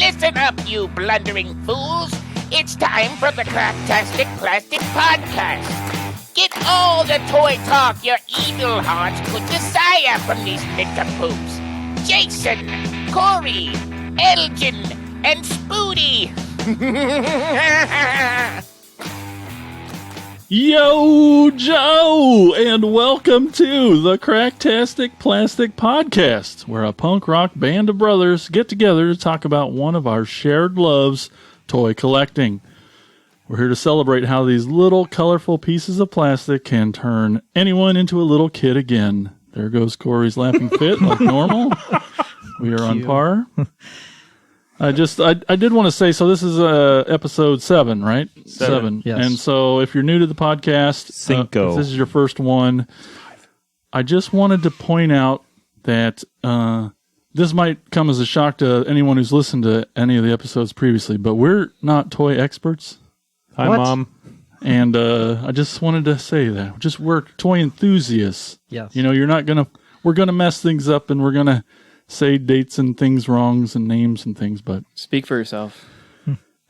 Listen up, you blundering fools. It's time for the Cracktastic Plastic Podcast. Get all the toy talk your evil hearts could desire from these nincompoops. Jason, Corey, Elgin, and Spoody. Yo, Joe, and welcome to the Cracktastic Plastic Podcast, where a punk rock band of brothers get together to talk about one of our shared loves, toy collecting. We're here to celebrate how these little colorful pieces of plastic can turn anyone into a little kid again. There goes Corey's laughing fit like normal. We are on par. I did want to say, so this is episode 7, right? 7. Yes. And so if you're new to the podcast, if this is your first one, I just wanted to point out that this might come as a shock to anyone who's listened to any of the episodes previously, but we're not toy experts. Hi, Mom. And I just wanted to say that. We're toy enthusiasts. Yes. You know, we're going to mess things up, and we're going to say dates and things wrongs and names and things, but Speak for yourself.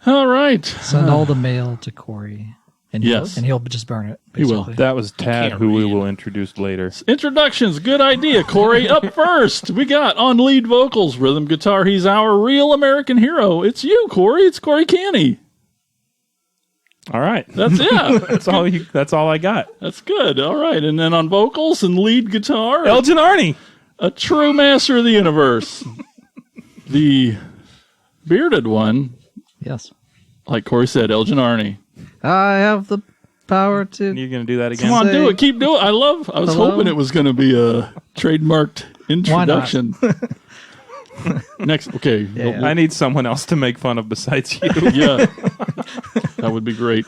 all right. Send all the mail to Corey. And he'll just burn it. He will. Basically. That was Tad, who we will introduce later. Introductions, good idea, Corey. Up first, we got on lead vocals, rhythm guitar. He's our real American hero. It's you, Corey. It's Corey Canny. All right. That's it. That's all I got. That's good. All right. And then on vocals and lead guitar, Elgin Arnie. a true master of the universe. The bearded one, Yes. like Corey said, Elgin Arnie. I have the power to... You're going to do that again? Come on, Say- do it. Keep doing it. I was Hello? hoping it was going to be a trademarked introduction. Next, okay. Yeah. I need someone else to make fun of besides you. Yeah. That would be great.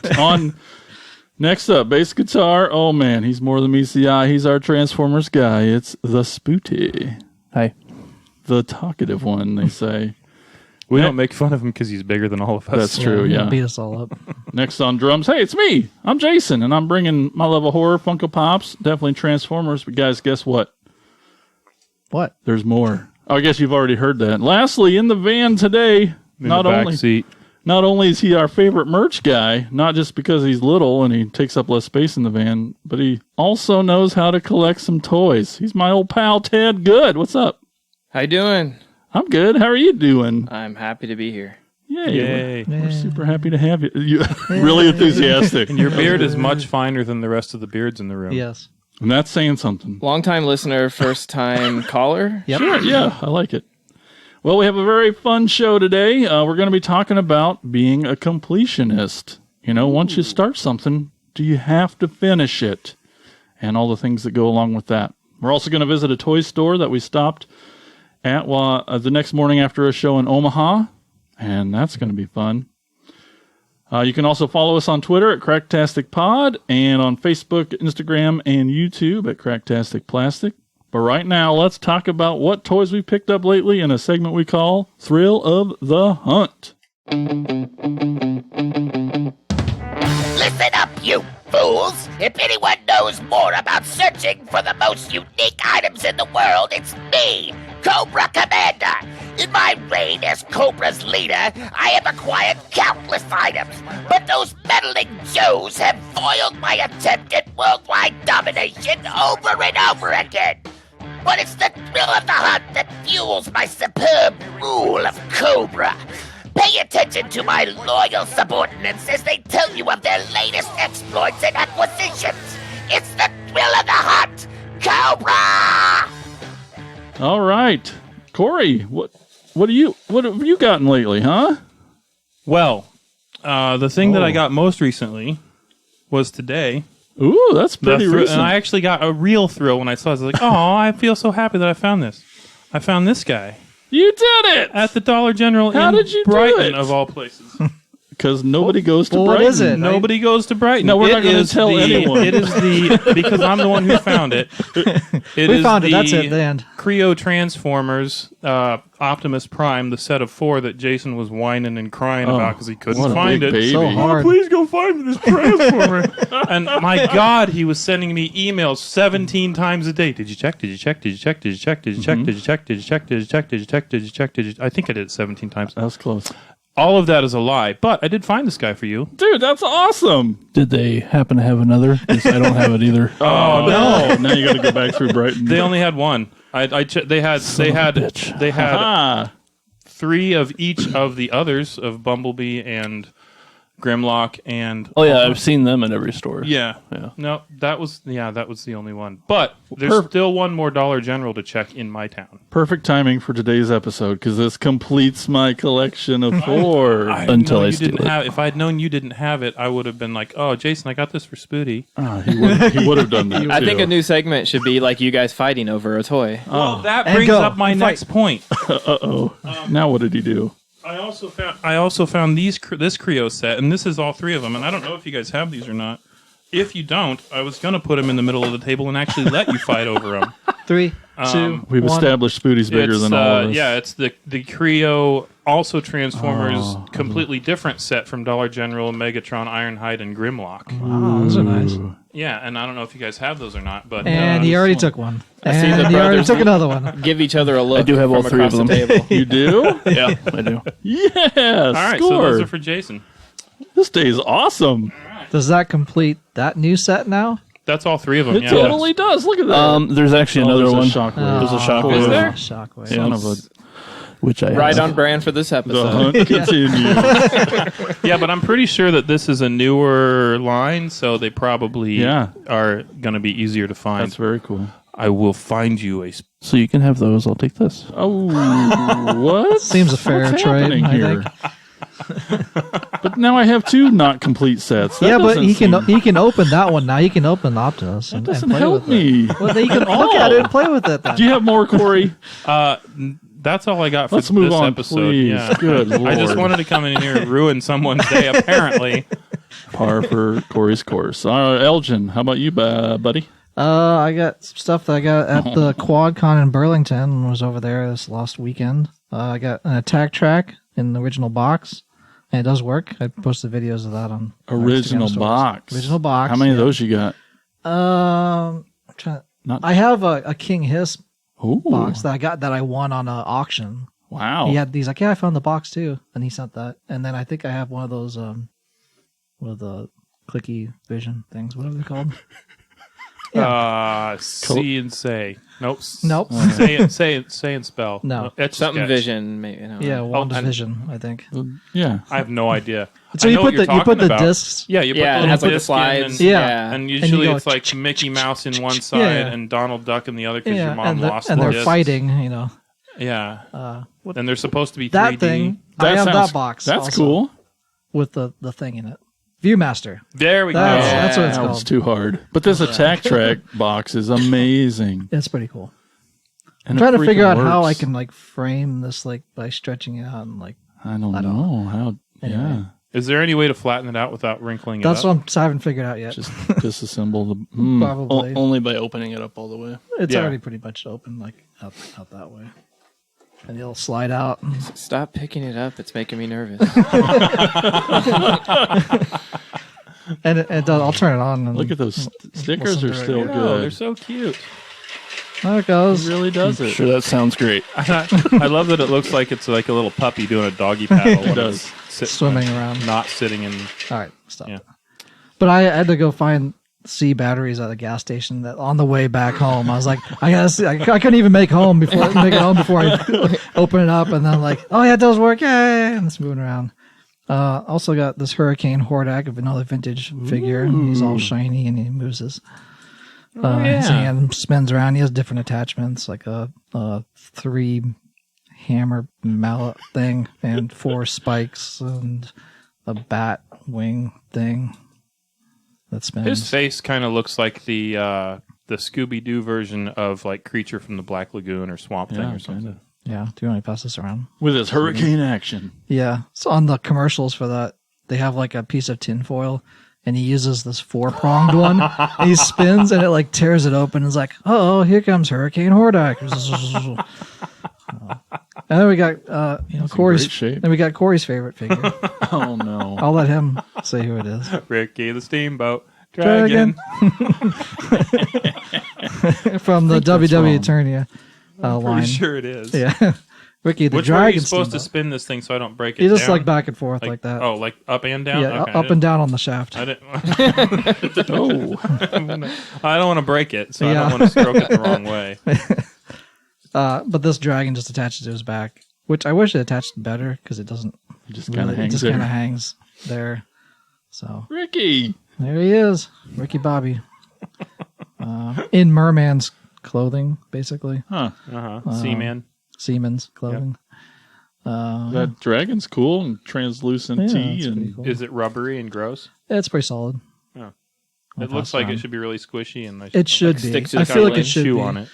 Next up, bass guitar. Oh, man, he's more than meets the eye. He's our Transformers guy. It's the Spooty. Hi. The talkative one, they say. We don't make fun of him because he's bigger than all of us. That's true, yeah. Beat us all up. Next on drums, hey, it's me. I'm Jason, and I'm bringing my love of horror, Funko Pops, definitely Transformers. But guys, guess what? What? There's more. Oh, I guess you've already heard that. Lastly, in the van today, In the back seat. not only is he our favorite merch guy, not just because he's little and he takes up less space in the van, but he also knows how to collect some toys. He's my old pal, Ted Good. What's up? How you doing? I'm good. How are you doing? I'm happy to be here. Yay. Yay. We're super happy to have you. You're really enthusiastic. And your beard is much finer than the rest of the beards in the room. Yes. And that's saying something. Long-time listener, first-time caller. Yep. Sure, yeah, I like it. Well, we have a very fun show today. We're going to be talking about being a completionist. You know, once you start something, do you have to finish it? And all the things that go along with that. We're also going to visit a toy store that we stopped at the next morning after a show in Omaha, and that's going to be fun. You can also follow us on Twitter at Cracktastic Pod and on Facebook, Instagram, and YouTube at Cracktastic Plastic. But right now, let's talk about what toys we picked up lately in a segment we call Thrill of the Hunt. Listen up, you fools. If anyone knows more about searching for the most unique items in the world, it's me, Cobra Commander. In my reign as Cobra's leader, I have acquired countless items, but those meddling Joes have foiled my attempt at worldwide domination over and over again. But it's the thrill of the hunt that fuels my superb rule of Cobra. Pay attention to my loyal subordinates as they tell you of their latest exploits and acquisitions. It's the thrill of the hunt, Cobra! All right. Corey, what have you gotten lately, huh? Well, the thing that I got most recently was today. Ooh, that's pretty recent. And I actually got a real thrill when I saw it. I was like, oh, I feel so happy that I found this. I found this guy You did it! at the Dollar General How in did you do Brighton, it? of all places. because nobody goes to Well, Brighton. what is it? Nobody goes to Brighton. No, we're not It gonna is tell the- anyone. It is because I'm the one who found it. We found it. That's it. The end. Creo Transformers Optimus Prime, the set of 4 that Jason was whining and crying about because he what couldn't a find big it. baby. So hard. Please go find me this Transformer. And my God, he was sending me emails 17 times a day. Did you check? Did you check? Did you check? Did you check? Did you check? Did you check? Did you check? Did you check? Did you check? Did you check? Did you? I think I did it 17 times. That was close. All of that is a lie, but I did find this guy for you. Dude, that's awesome. Did they happen to have another? 'Cause I don't have it either. Oh, no. Now you got to go back through Brighton. They only had one. They had bitch. 3 of each of the others of Bumblebee and Grimlock and Oh yeah, I've seen them in every store. yeah. No, that was the only one. But there's still one more Dollar General to check in my town. Perfect timing for today's episode because this completes my collection of 4. Until I steal didn't it. if I'd known you didn't have it, I would have been like, "Oh, Jason, I got this for Spooty." He would have done that. I think too. a new segment should be like you guys fighting over a toy. Well, that And brings go. up my Fight. next point. Now what did he do? I also found this Creo set, and this is all 3 of them. And I don't know if you guys have these or not. If you don't, I was gonna put them in the middle of the table and actually let you fight over them. 3, 2, We've 1. established Spooty's bigger than all of us. Yeah, it's the Creo also Transformers completely different set from Dollar General, Megatron, Ironhide, and Grimlock. Oh, those are nice. Yeah, and I don't know if you guys have those or not, but And he already took one. see the And he already brothers- took another one. Give each other a look. I do have all from 3 of across them. the table. You do? Yeah, I do. Yes. all right, Score. so those are for Jason. This day is awesome. Does that complete that new set now? That's all 3 of them. It Yeah, totally does. Look at that. There's actually another there's one. a shockwave. There's a Oh, shockwave. Is there? Shockwave. Son of a Which I Right have. on brand for this the episode. hunt continues. yeah, but I'm pretty sure that this is a newer line, so they probably Yeah. are going to be easier to find. That's very cool. I will find you a. So you can have those. I'll take this. Oh, what? Seems a fair What's trade, happening I here? think. But now I have 2 not complete sets. That Yeah, but doesn't he can seem- he can open that one now. He can open Optimus and doesn't play help with it. me. Well, then you can look at it and play with it then. Do you have more, Corey? That's all I got for Let's move this on, episode. please. Yeah. Good Lord. I just wanted to come in here and ruin someone's day. Apparently, Par for Corey's course. Elgin, how about you, buddy? I got stuff that I got at the QuadCon in Burlington. Was over there this last weekend. I got an attack track in the original box, and it does work. I posted videos of that on our Original Instagram stories. box. Original box. How many yeah. of those you got? I'm trying. Not- I have a King Hiss Ooh, box that I got that I won on an auction. wow. He had these like, yeah, I found the box too, and he sent that. And then I think I have one of those what are the clicky vision things, whatever they're called. see and say. Nope. Nope. Say and spell. No. Etch Something sketch. vision, maybe. Yeah, Wand and- Vision, I think. Yeah. I have no idea. So I you know put what you're the you put talking the about. discs. Yeah, you put Yeah, the it little has like the disc in slides. and, Yeah. and usually go it's like Mickey Mouse in one side Yeah. and Donald Duck in the other because Yeah, your mom and, lost and the they're discs. fighting, you know. Yeah. And they're supposed to be 3D. That thing, I have sounds- that box. That's also, cool. with the thing in it. Viewmaster. There we go. That's what it's That was called. too hard. But this attack track box is amazing. It's pretty cool. And I'm trying it to figure freaking out how I works. can like frame this like by stretching it out and like. I don't I don't know how. Anyway. Yeah, Is there any way to flatten it out without wrinkling it That's up? what I haven't figured out yet. just disassemble the. Probably. Only by opening it up all the way. It's Yeah. already pretty much open, like out that way, and it'll slide out. Stop picking it up. It's making me nervous. And it does. I'll turn it on. And Look at those stickers; are Listen to it. still Oh, good. they're so cute. There it It goes. really does it. Sure, that sounds great. I love that it looks like it's like a little puppy doing a doggy paddle. when does. it's sitting Swimming there, around. Not sitting in. All right, stop. Yeah. But I had to go find C batteries at a gas station. That on the way back home, I was like, I gotta see. I couldn't even make it home before I open it up, and then like, oh yeah, it does work. Yay! And it's moving around. Also got this Hurricane Hordak of another vintage figure. He's all shiny and he moves his hand, spins around. He has different attachments, like a 3 hammer mallet thing and 4 spikes and a bat wing thing that spins. His face kind of looks like the Scooby Doo version of like Creature from the Black Lagoon or Swamp Thing Yeah, or something. Yeah, do you want me to pass this around? With his hurricane action. Yeah, it's on the commercials for that they have like a piece of tinfoil, and he uses this 4-pronged one. And he spins, and it like tears it open. And it's like, oh, here comes Hurricane Hordak. And then we got Corey's. great shape. Then we got Corey's favorite figure. Oh no. I'll let him say who it is. Ricky the Steamboat Dragon. Dragon. From the that's WWE wrong. Eternia line. Pretty sure it is. Yeah. Ricky the Which way are Dragon. you supposed to Steamboat. spin this thing so I don't break it You just down? like back and forth like that. Oh, like up and down? yeah, Okay, up and down on the shaft. I didn't. Oh. I don't want to break it, so I Yeah. don't want to stroke it the wrong way. But this dragon just attaches to his back, which I wish it attached better because it doesn't. It just kind of It hangs just there. kind of hangs there. So Ricky. there he is, Ricky Bobby, in merman's clothing, basically Huh. Seaman. seaman's clothing. That dragon's cool and translucent Yeah, tea it's pretty and cool. Is it rubbery and gross? It's pretty solid. It looks like it should be really squishy and It should be. stick to I the feel like it cartilage. should chew be on it.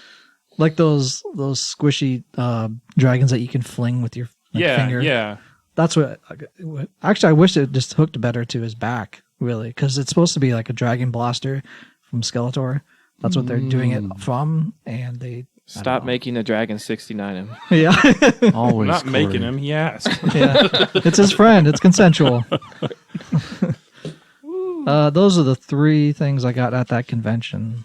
like those squishy dragons that you can fling with your finger. Yeah. That's what. Actually, I wish it just hooked better to his back, really, because it's supposed to be like a dragon blaster from Skeletor. That's what they're doing it from, and they Stop making the Dragon 69 him. yeah, always Not Corey. making him, he asked. yeah. It's his friend. It's consensual. Those are the 3 things I got at that convention.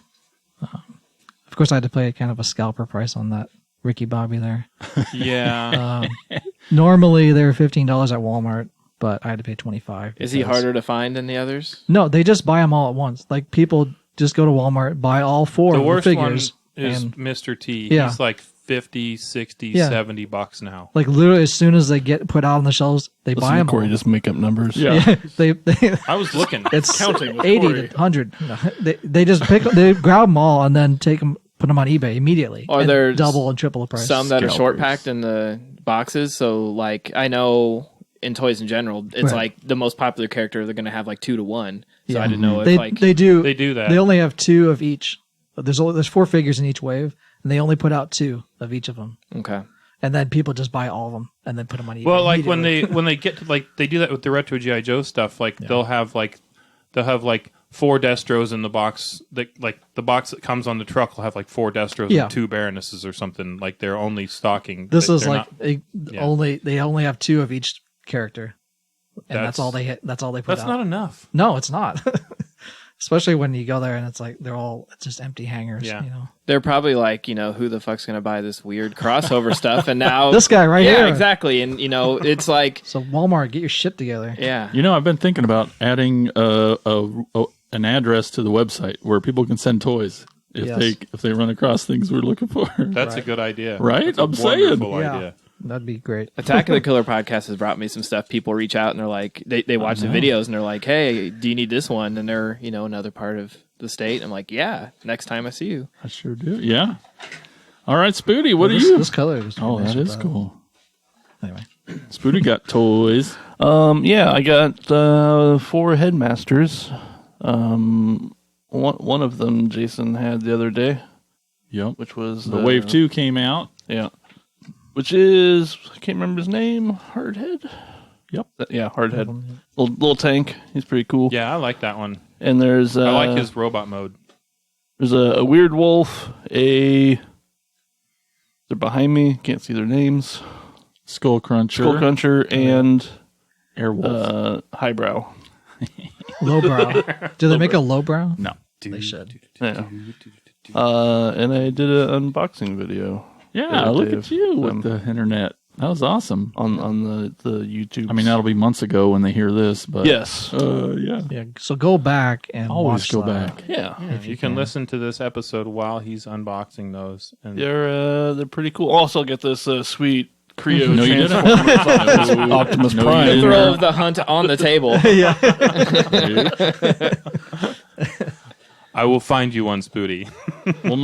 Of course, I had to pay kind of a scalper price on that Ricky Bobby there. Yeah. Normally, they're $15 at Walmart, but I had to pay $25. Is he because- harder to find than the others? No, they just buy them all at once. Like people just go to Walmart, buy all 4 The of the worst one figures, is and Mr. T. Yeah. He's like 50, 60, Yeah. $70 now. like literally as soon as they get put out on the shelves, they buy Listen to them. Corey just make up numbers. Yeah. Yeah, they I was looking. it's Counting with 80 Corey. to 100. No, they just they grab them all and then take them, put them on eBay immediately. Are and there double and triple the price? Some that are Scalpers. short packed in the boxes. So, like, I know in toys in general, it's Right. like the most popular character, they're going to have like 2 to 1. So Yeah. I didn't know if they like. they do They do that. They only have 2 of each. There's 4 figures in each wave, and they only put out 2 of each of them. Okay. And then people just buy all of them and then put them on eBay. Well, like when immediately. they get to like they do that with the retro GI Joe stuff. Like they'll have like 4 Destros in the box. Like the box that comes on the truck will have like 4 Destros Yeah. and 2 Baronesses or something. Like they're only stocking. This is they're like not- they only have 2 of each character, and that's That's- all they hit. That's all they put That's out. not enough. No, it's not. Especially when you go there and it's like they're all just empty hangers. Yeah. You know, They're probably like, who the fuck's going to buy this weird crossover stuff? And now. this guy right yeah, here. exactly. And, it's like, So Walmart, get your shit together. yeah. You know, I've been thinking about adding an address to the website where people can send toys if Yes. they run across things we're looking for. That's a good idea. Right? That's a I'm saying. wonderful Yeah. idea. That'd be great. Attack of the Killer podcast has brought me some stuff. People reach out and they're like, they watch the videos and they're like, hey, do you need this one? And they're, another part of the state. I'm like, yeah, next time I see you. I sure do. Yeah. All right, Spooty, what are this, you? This color is Oh, nice that with is cool. Anyway, Spooty got toys. Yeah, I got 4 headmasters. One of them Jason had the other day, Yep. which was The Wave 2 came out. Yeah, which is I can't remember his name. Hardhead. Yep. Yeah, Hardhead. Little tank. He's pretty cool. Yeah, I like that one. And there's I like his robot mode. There's a weird wolf. They're behind me. Can't see their names. Skull Cruncher. Skull Cruncher and Airwolf. Highbrow. lowbrow. Do they make a lowbrow? No. They should. Yeah. And I did an unboxing video. Yeah, look at you with the internet. That was awesome. On the YouTube. I mean, that'll be months ago when they hear this, but yes. yeah. Yeah. So go back and Always watch go that. back. Yeah. If you can listen to this episode while he's unboxing those, and They're pretty cool. Also, I'll get this sweet Creo No, you didn't. Transformers Optimus No, you Prime. didn't. Throw the hunt on the table. I will find you one, Spooty. Well,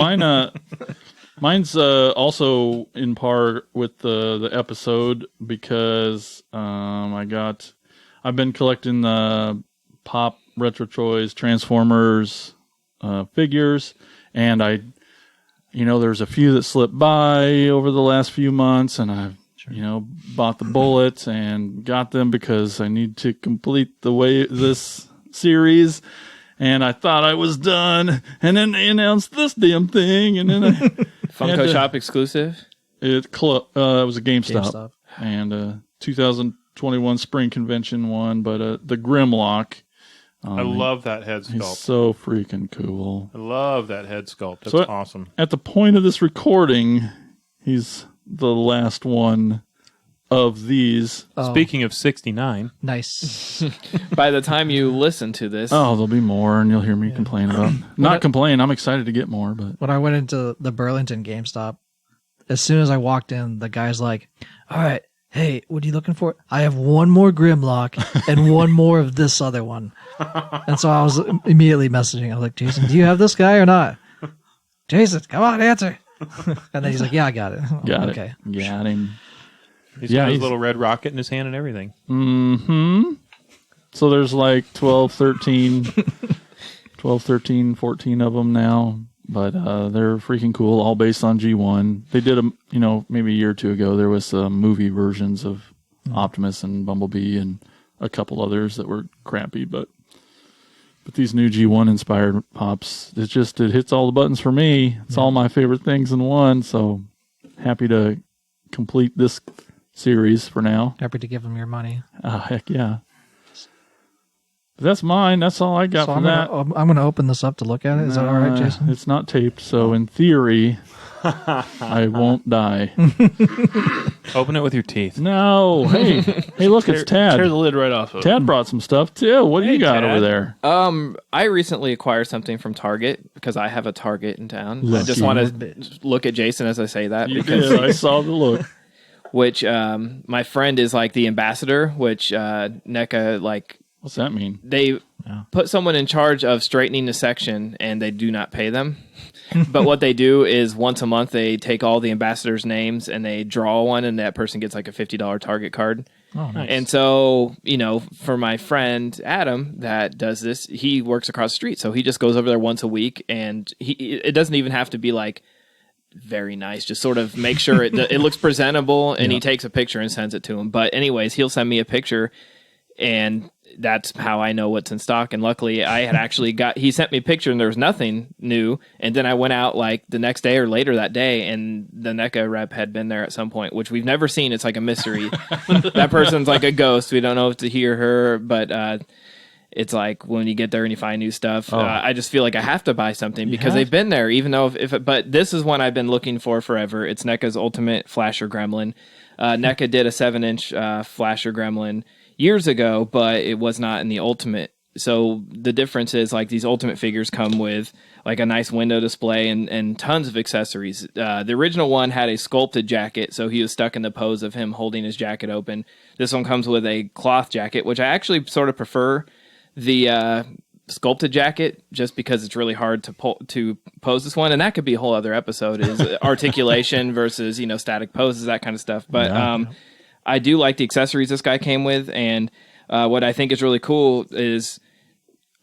mine's also in part with the episode because I've been collecting the Pop Retro Toys Transformers figures, and there's a few that slipped by over the last few months, and I've you know, bought the bullets and got them because I need to complete this series. And I thought I was done, and then they announced this damn thing, and then Funko Shop exclusive. It was a GameStop. And 2021 Spring Convention one, but the Grimlock. I love that head He's sculpt. so freaking cool. I love that head sculpt. That's So awesome. At the point of this recording, he's the last one of these. Oh, Speaking of 69, nice. By the time you listen to this, Oh, there'll be more, and you'll hear me complain about. Not complain. I'm excited to get more, but When I went into the Burlington GameStop, as soon as I walked in, the guy's like, "All right, hey, what are you looking for? I have one more Grimlock and one more of this other one." And so I was immediately messaging. I was like, "Jason, do you have this guy or not? Jason, come on, answer." And then he's like, "Yeah, I got it." got Okay. it. Got him. he's Yeah, got his he's- little red rocket in his hand and everything. Mm-hmm. So there's like 12, 13, 14 of them now. But they're freaking cool, all based on G1. They did maybe a year or two ago, there was movie versions of Optimus and Bumblebee and a couple others that were crappy, but these new G1 inspired pops, it hits all the buttons for me. It's all my favorite things in one, so happy to complete this series for now. Happy to give him your money. Heck yeah. But that's mine. That's all I got So for I'm that. gonna open this up to look at it. Is that all right, Jason? It's not taped, so in theory, I won't die. Open it with your teeth. No. Hey, look, it's Tad. Tear the lid right off of it. Tad brought some stuff too. What do you got Tad. over there? I recently acquired something from Target because I have a Target in town. I just Lucky. want to look at Jason as I say that You because did. I saw the look. which my friend is like the ambassador, which NECA like What's that mean? they put someone in charge of straightening the section and they do not pay them. But what they do is once a month they take all the ambassadors' names and they draw one and that person gets like a $50 Target card. Oh, nice. And so, for my friend Adam that does this, he works across the street. So he just goes over there once a week and it doesn't even have to be like very nice. Just sort of make sure it looks presentable and he takes a picture and sends it to him. But anyways, he'll send me a picture and that's how I know what's in stock. And luckily I had actually he sent me a picture and there was nothing new. And then I went out like the next day or later that day and the NECA rep had been there at some point, which we've never seen. It's like a mystery. That person's like a ghost. We don't know if to hear her, but it's like when you get there and you find new stuff, I just feel like I have to buy something because they've been there, even though but this is one I've been looking for forever. It's NECA's Ultimate Flasher Gremlin. NECA did a 7-inch Flasher Gremlin years ago, but it was not in the Ultimate. So the difference is like these Ultimate figures come with like a nice window display and tons of accessories. The original one had a sculpted jacket, so he was stuck in the pose of him holding his jacket open. This one comes with a cloth jacket, which I actually sort of prefer the sculpted jacket just because it's really hard to pose this one, and that could be a whole other episode is articulation versus static poses, that kind of stuff. But I do like the accessories this guy came with, and what I think is really cool is,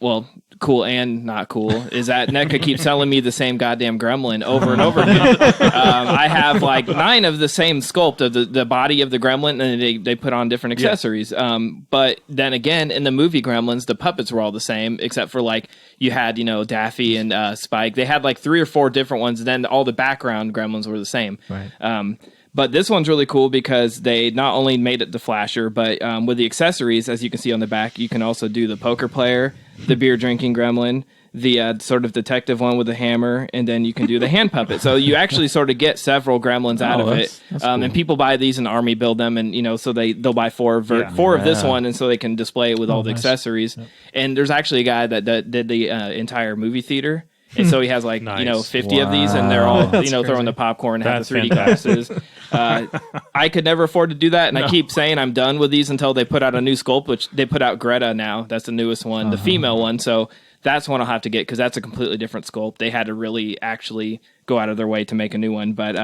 well, cool and not cool, is that NECA keeps selling me the same goddamn gremlin over and over again. I have like 9 of the same sculpt of the body of the gremlin, and they put on different accessories. But then again, in the movie Gremlins, the puppets were all the same, except for like you had, Daffy and Spike. They had like 3 or 4 different ones, and then all the background gremlins were the same. Right. But this one's really cool because they not only made it the flasher, but with the accessories, as you can see on the back, you can also do the poker player, the beer drinking gremlin, the sort of detective one with the hammer, and then you can do the hand puppet. So you actually sort of get several gremlins out of it. That's cool. And people buy these in Army build them, and so they'll buy 4 of this one, and so they can display it with all the accessories. Yep. And there's actually a guy that did the entire movie theater. And so he has like, 50 of these, and they're all, throwing the popcorn, have the 3D glasses. I could never afford to do that. And I keep saying I'm done with these until they put out a new sculpt, which they put out Greta now. That's the newest one, the female one. So that's one I'll have to get because that's a completely different sculpt. They had to really actually go out of their way to make a new one. But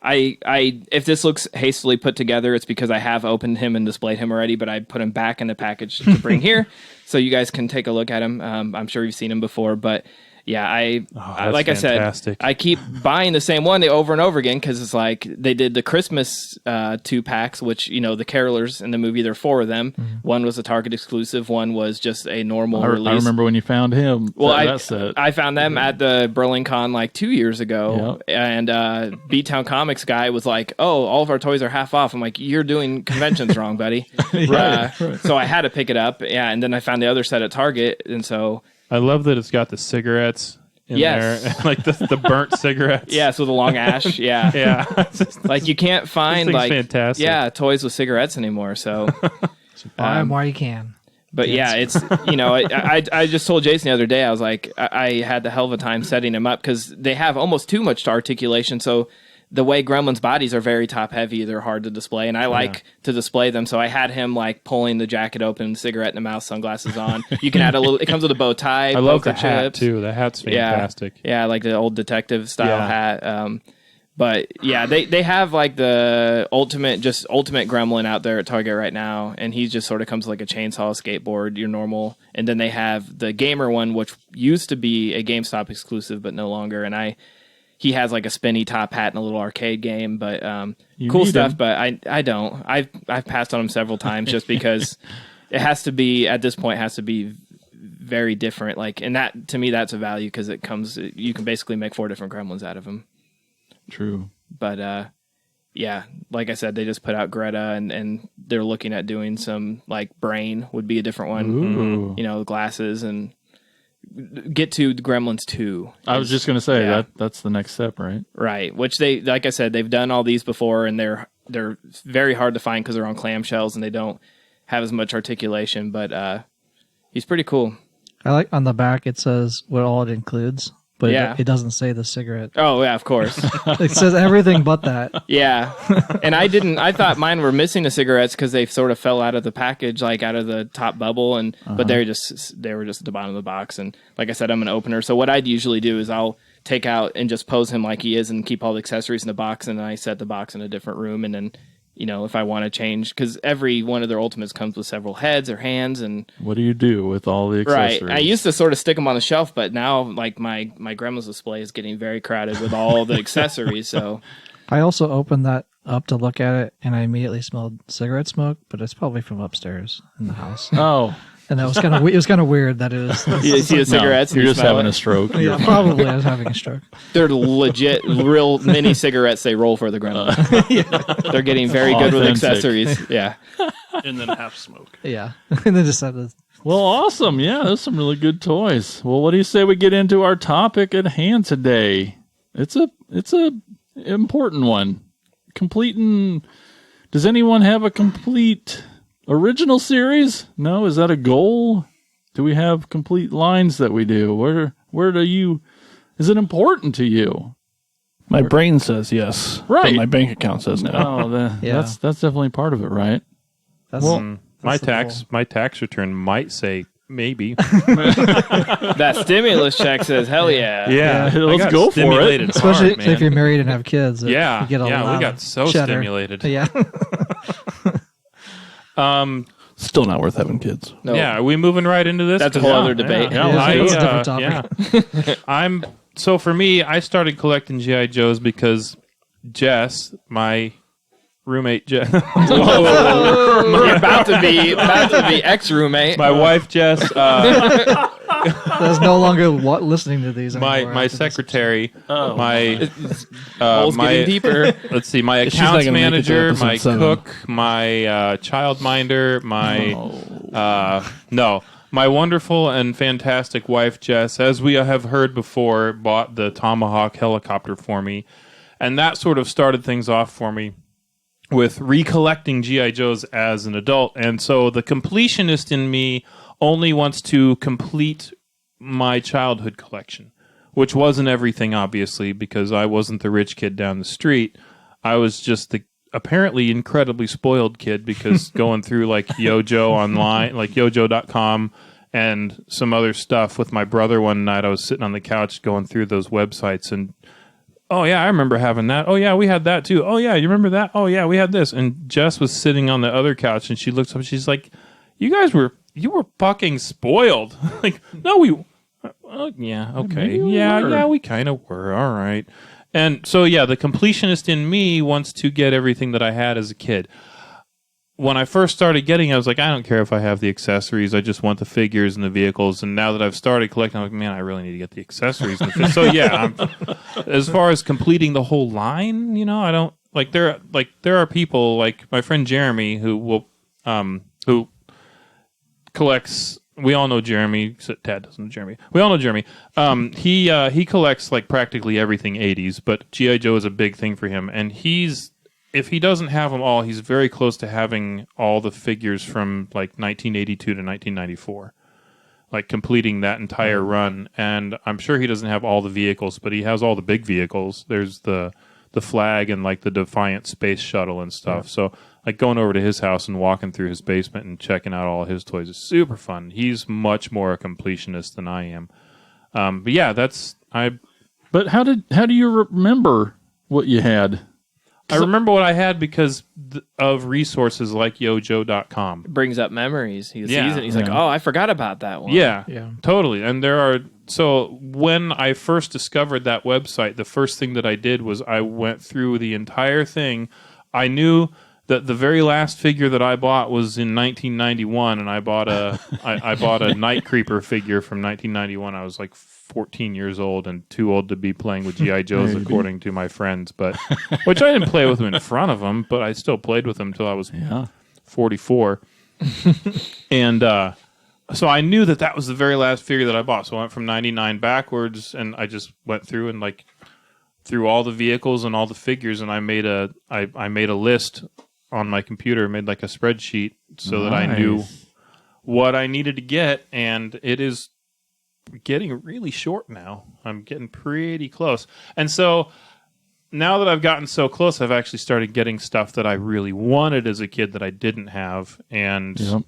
if this looks hastily put together, it's because I have opened him and displayed him already, but I put him back in the package to bring here so you guys can take a look at him. I'm sure you've seen him before, but Yeah, that's like fantastic. I said, I keep buying the same one over and over again because it's like they did the Christmas 2-packs, which, you know, the Carolers in the movie, there are 4 of them. One was a Target exclusive, one was just a normal release. I remember when you found him. Well, that set. I found them at the BurlingCon like 2 years ago, and B-Town Comics guy was like, "Oh, all of our toys are half off." I'm like, "You're doing conventions wrong, buddy." Right. So I had to pick it up, and then I found the other set at Target, and so. I love that it's got the cigarettes in there, like the burnt cigarettes. Yeah, so the long ash. Yeah, yeah. like you can't find thing's like fantastic. Yeah, toys with cigarettes anymore. So Buy them while you can. But yeah, it's, you know, I just told Jason the other day, I was like, I had the hell of a time setting him up because they have almost too much articulation. So the way Gremlins' bodies are very top heavy, they're hard to display, and I like to display them. So I had him like pulling the jacket open, cigarette in the mouth, sunglasses on. You can add a little. It comes with a bow tie. I love the poker hat chips. too. The hat's fantastic. Yeah, like the old detective style hat. But yeah, they have like the ultimate Gremlin out there at Target right now, and he just sort of comes with like a chainsaw, skateboard, your normal. And then they have the gamer one, which used to be a GameStop exclusive, but no longer. And he has like a spinny top hat and a little arcade game, but cool stuff. Him. But I don't. I've passed on him several times just because it has to be at this point has to be very different. Like, and that to me that's a value because you can basically make 4 different Gremlins out of him. True. But yeah, like I said, they just put out Greta, and they're looking at doing some like Brain would be a different one. Ooh. You know, glasses and. Get to Gremlins 2. I was just going to say that's the next step, right? Right, which they, like I said, they've done all these before, and they're very hard to find because they're on clamshells and they don't have as much articulation. But he's pretty cool. I like on the back it says what all it includes, but it doesn't say the cigarette. Oh yeah, of course. It says everything but that. Yeah, and I thought mine were missing the cigarettes because they sort of fell out of the package, like out of the top bubble, and but they were just at the bottom of the box. And like I said, I'm an opener, so what I'd usually do is I'll take out and just pose him like he is, and keep all the accessories in the box, and then I set the box in a different room, and then. You know, if I want to change, because every one of their Ultimates comes with several heads or hands, and what do you do with all the accessories? Right. I used to sort of stick them on the shelf, but now, like my Gremlins display is getting very crowded with all the accessories. So, I also opened that up to look at it, and I immediately smelled cigarette smoke, but it's probably from upstairs in the house. Oh, and that was kind of it was kind of weird that it was. You see the cigarettes, and you're you just smell having it. a stroke. Yeah, probably I was having a stroke. They're legit, real mini cigarettes. They roll for the Gremlins. They're getting very good with Authentic. accessories. Yeah. And then half smoke. Yeah, and then just had this. Well, awesome. Yeah, there's some really good toys. Well, what do you say we get into our topic at hand today? It's a important one. Does anyone have a complete original series? No, is that a goal? Do we have complete lines that we do? Where do you? Is it important to you? My brain says yes, Right. but my bank account says no. Oh, Yeah. that's definitely part of it, right? That's, My that's the my tax return might say maybe. That stimulus check says, hell yeah. Yeah, I let's got go for it. stimulated Especially hard, man. if you're married and have kids. Yeah, you get a lot we of got so cheddar. stimulated. Yeah. Still not worth having kids. No, Yeah, are we moving right into this? That's a whole other debate. Yeah, Yeah, let's it's do a it. different topic. So for me, I started collecting GI Joes because Jess, my roommate, Jess, You're about to be ex-roommate. my wife Jess, That's no longer listening to these anymore. my secretary, my Holes getting deeper. let's see, my She's not accounts gonna make it to manager, episode my 7. cook, my childminder, my wonderful and fantastic wife Jess, as we have heard before, bought the Tomahawk helicopter for me, and that sort of started things off for me with recollecting GI Joes as an adult. And so the completionist in me only wants to complete my childhood collection, which wasn't everything, obviously, because I wasn't the rich kid down the street. I was just the apparently incredibly spoiled kid, because going through like Yojo online, like yojo.com and some other stuff with my brother one night, I was sitting on the couch going through those websites and, oh yeah, I remember having that. Oh yeah, we had that too. Oh yeah, you remember that? Oh yeah, we had this. And Jess was sitting on the other couch and she looks up and she's like, you were fucking spoiled. Like, no, Yeah, okay. Maybe we Yeah, were. yeah, we kind of were. All right. And so, yeah, the completionist in me wants to get everything that I had as a kid. When I first started getting, I was like, I don't care if I have the accessories. I just want the figures and the vehicles. And now that I've started collecting, I'm like, man, I really need to get the accessories. And so, yeah, as far as completing the whole line, I don't there are people like my friend Jeremy who collects. We all know Jeremy. Except Tad doesn't know Jeremy. We all know Jeremy. He collects like practically everything 80s, but G.I. Joe is a big thing for him. And if he doesn't have them all, he's very close to having all the figures from like 1982 to 1994, like completing that entire run. And I'm sure he doesn't have all the vehicles, but he has all the big vehicles. There's the flag and like the Defiant space shuttle and stuff. Yeah. So like going over to his house and walking through his basement and checking out all his toys is super fun. He's much more a completionist than I am. But yeah, But how do you remember what you had? I remember what I had because of resources like yojo.com. It brings up memories. He sees Yeah. it. He's like, oh, I forgot about that one. Yeah, Yeah. totally. And so when I first discovered that website, the first thing that I did was I went through the entire thing. I knew that the very last figure that I bought was in 1991, and I bought a Night Creeper figure from 1991. I was like 14 years old and too old to be playing with G.I. Joes, according to my friends. But which I didn't play with them in front of them, but I still played with them until I was 44. And so I knew that was the very last figure that I bought. So I went from 99 backwards, and I just went through and like through all the vehicles and all the figures, and I made a list on my computer, made like a spreadsheet so that I knew what I needed to get, and it is getting really short now. I'm getting pretty close. And so now that I've gotten so close, I've actually started getting stuff that I really wanted as a kid that I didn't have. And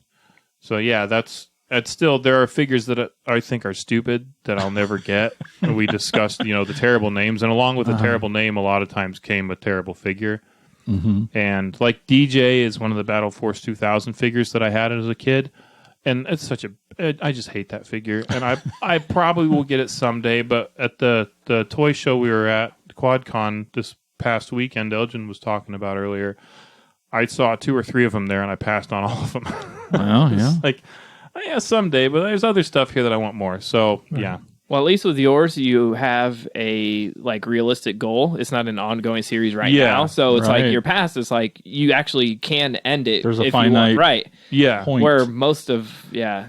so, yeah, that's still, there are figures that I think are stupid that I'll never get. And we discussed, the terrible names. And along with the terrible name, a lot of times came a terrible figure. Mm-hmm. And like DJ is one of the Battle Force 2000 figures that I had as a kid. And it's I just hate that figure. And I probably will get it someday. But at the toy show we were at, QuadCon, this past weekend, Elgin was talking about earlier, I saw 2 or 3 of them there, and I passed on all of them. Well, yeah. Like, yeah, someday, but there's other stuff here that I want more. So, yeah. Well, at least with yours, you have a realistic goal. It's not an ongoing series now, so it's like your past is like you actually can end it. There's a if finite you want, point. Where most of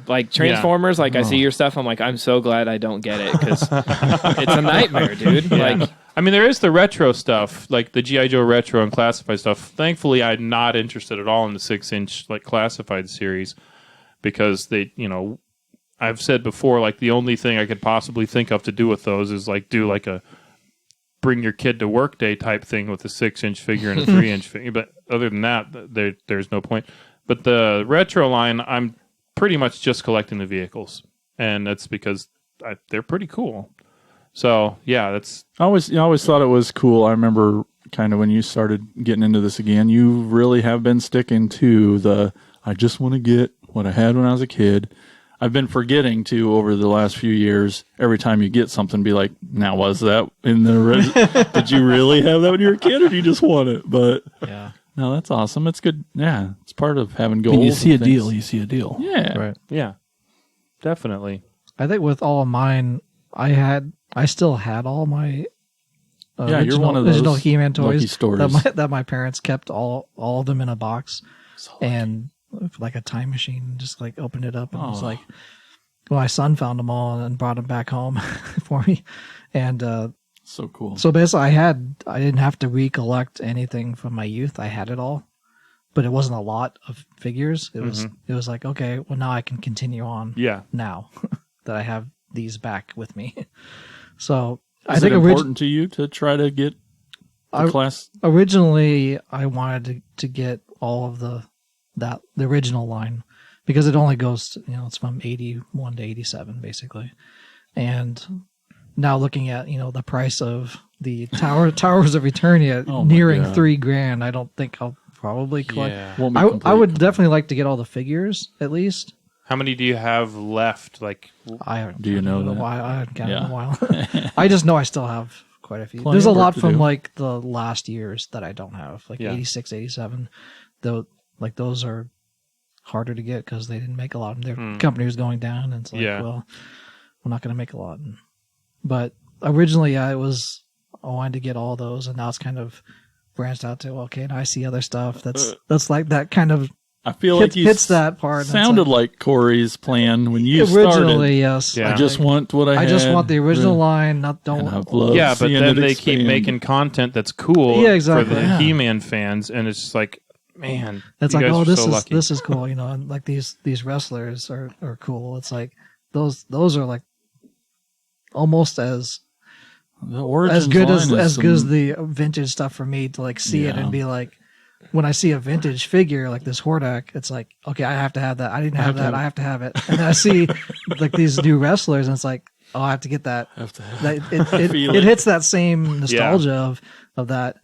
like Transformers, I see your stuff, I'm like, I'm so glad I don't get it because it's a nightmare, dude. Yeah. Like, I mean, there is the retro stuff, like the G.I. Joe retro and classified stuff. Thankfully, I'm not interested at all in the 6-inch classified series because they, I've said before, like the only thing I could possibly think of to do with those is do a bring your kid to work day type thing with a 6-inch figure and a 3-inch figure. But other than that, there's no point. But the retro line, I'm pretty much just collecting the vehicles, and that's because they're pretty cool. So yeah, that's. I always thought it was cool. I remember kind of when you started getting into this again, you really have been sticking to I just want to get what I had when I was a kid. I've been forgetting to over the last few years. Every time you get something, be like, "Now was that in the? Did you really have that when you were a kid, or do you just want it?" But no, that's awesome. It's good. Yeah, it's part of having goals. When you see a deal, you see a deal. Yeah, Right. Yeah, definitely. I think with all of mine, I still had all my you're one of those original He-Man toys lucky stories. that my parents kept all of them in a box, and like a time machine, just opened it up and it was like, well, my son found them all and brought them back home for me, and so cool. So basically, I didn't have to recollect anything from my youth. I had it all, but it wasn't a lot of figures. It was like, okay, well now I can continue on. Yeah. Now that I have these back with me, so Is it important to you to try to get the class? Originally, I wanted to get all of the original line because it only goes to, it's from 81 to 87 basically, and now looking at the price of the Towers of Eternia nearing $3,000, I don't think I'll probably collect. Yeah. Won't be I would complete. definitely like to get all the figures at least, How many do you have left? Like, I haven't. Do you know in a that? while. I haven't counted in Yeah. a while. I just know I still have quite a few. Plenty There's a of work lot to from do. like the last years that I don't have, like Yeah. 86, 87. Though, like those are harder to get because they didn't make a lot. Their company was going down, and it's like, Yeah. well, we're not going to make a lot. But originally, yeah, I wanted to get all those, and now it's kind of branched out to okay, and I see other stuff that's like that kind of I feel like you hits that part. and it's sounded like Corey's plan when you started. originally, yes. Yeah. I just want what I had. I just want the original line. Not don't. And I've loved yeah, but seeing then it they keep expand. making content that's cool Yeah, exactly. for the Yeah. He-Man fans, and it's just like, man, It's you like, guys oh, are this so is lucky. this is cool, and like these wrestlers are cool. It's like those are like almost as The Origins good as line is as good as some- the vintage stuff for me to like see it Yeah. and be like, when I see a vintage figure like this Hordak, it's like, okay, I have to have that. I didn't have that. I have to have it. And then I see like these new wrestlers, and it's like, oh, I have to get that. have to have That feel it it. hits that same nostalgia of that.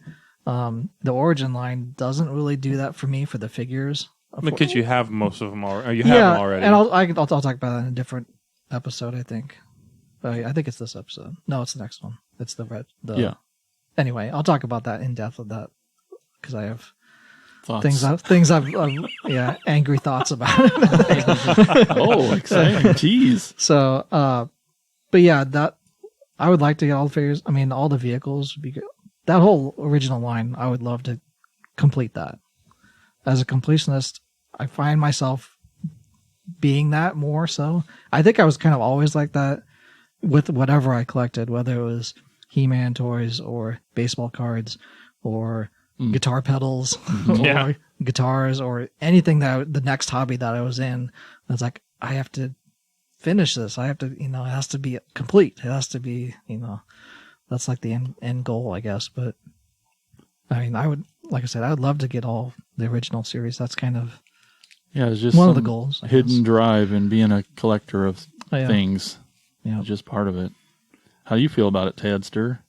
The Origin line doesn't really do that for me for the figures. because you have most of them already. You have them already. and I'll talk about that in a different episode. I think. I think it's this episode. No, it's the next one. It's the red. Yeah. Anyway, I'll talk about that in depth of that because I have thoughts. things I've angry thoughts about it. Oh, exciting! Tease. So, but yeah, that I would like to get all the figures. I mean, all the vehicles would be good. That whole original line, I would love to complete that. As a completionist, I find myself being that more so. I think I was kind of always like that with whatever I collected, whether it was He-Man toys or baseball cards or guitar pedals Yeah. or guitars or anything the next hobby that I was in. It's like, I have to finish this. I have to, it has to be complete. It has to be, that's like the end goal, I guess. But I mean, I would, like I said, I would love to get all the original series. That's kind of Yeah, it's just one of the some goals. I hidden guess. drive in being a collector of Oh, yeah. things. Yeah. It's just part of it. How do you feel about it, Tadster?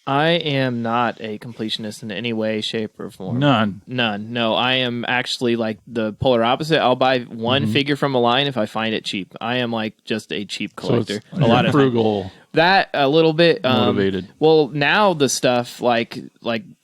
I am not a completionist in any way, shape, or form. None. None. No, I am actually like the polar opposite. I'll buy one figure from a line if I find it cheap. I am like just a cheap collector. So it's a lot of time. frugal. That a little bit Motivated. Well, now the stuff like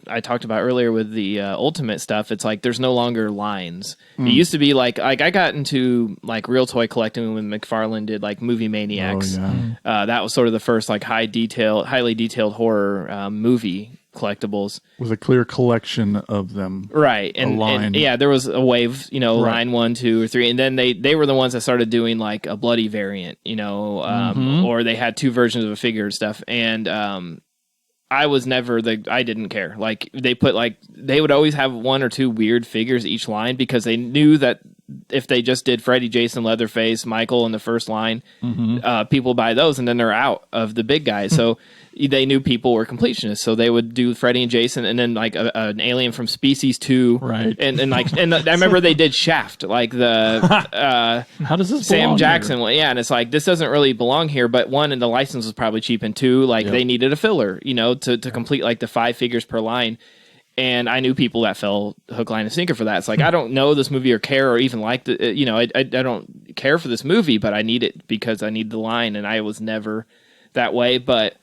I talked about earlier with the Ultimate stuff, it's like there's no longer lines. It used to be like I got into like real toy collecting when McFarlane did like Movie Maniacs. Oh, yeah. That was sort of the first like highly detailed horror movie collectibles. With a clear collection of them. Right. And line. yeah, there was a wave, Right. line 1, 2, or 3. And then they were the ones that started doing like a bloody variant, or they had two versions of a figure and stuff. And I was never I didn't care. Like they would always have one or two weird figures each line because they knew that if they just did Freddy, Jason, Leatherface, Michael in the first line, people buy those and then they're out of the big guys. So they knew people were completionists. So they would do Freddy and Jason and then like an alien from Species 2. Right. And I remember they did Shaft, like the How does this Sam belong Jackson here? one. Yeah, and it's like this doesn't really belong here, but one, and the license was probably cheap, and two, like they needed a filler, to complete like the 5 figures per line. And I knew people that fell hook, line, and sinker for that. It's like I don't know this movie or care or even like the I don't care for this movie, but I need it because I need the line, and I was never that way. But